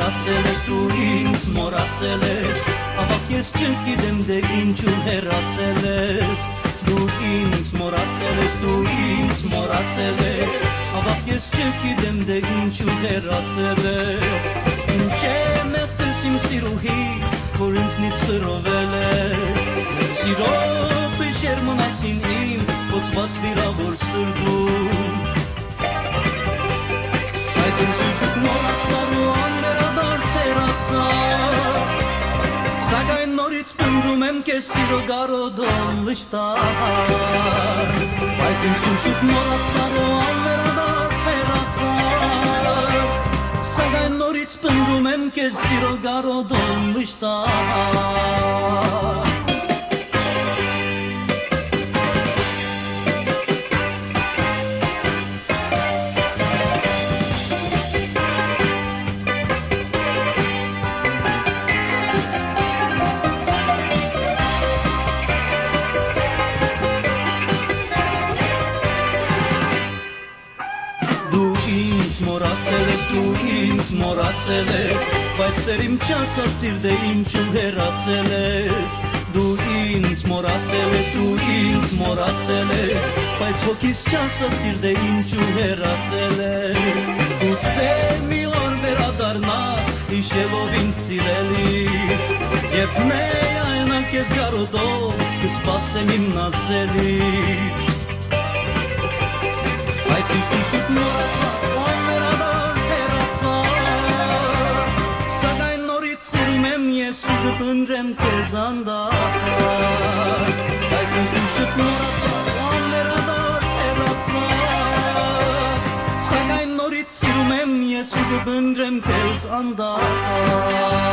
հեռացել ես դու ինձ մոռացել ես Ավակ ես չգիտեմ դե ինչու հեռացել ես Դու ինձ մոռացել ես դու ինձ մոռացել ես Ավակ ես չգիտեմ դե ինչու հեռացել ես Ինչ է մեղքս իմ սիրուհիս որ ինձնից խրովել ես Սիրո փշեր մնացին իմ ոցված վիրավոր սրտում Այդ ինչու մոռացար ու անվերադարձ հեռացար Սակայն նորից պնդում եմ կեզ սիրո գարոդոն վշտար Այդ ինչու մոռացար ու անվերադարձ հեռացար Սակայն նորից պնդում եմ կեզ սիրո գարոդոն վշտար մոռացել ես Բայց սեր իմ չասած սիրտը ինչու հեռացել ես Դու ինձ մոռացել ես, դու ինձ մոռացել ես Բայց հոգիս չասած սիրտը ինչու հեռացել ես Գուցե մի օր վերադառնաս հիշելով ինձ սիրելիս Եվ միայն քեզ գարոտով կսպասեմ իմ ասելիս Այդ ինչ մոռացա Ես ու կպնդրեմ կեզ անդար Այդ ինչուշըտ մոռացար անվերադարձ հեռացար Սակայն նորից սիրում եմ ես ու կպնդրեմ կեզ անդար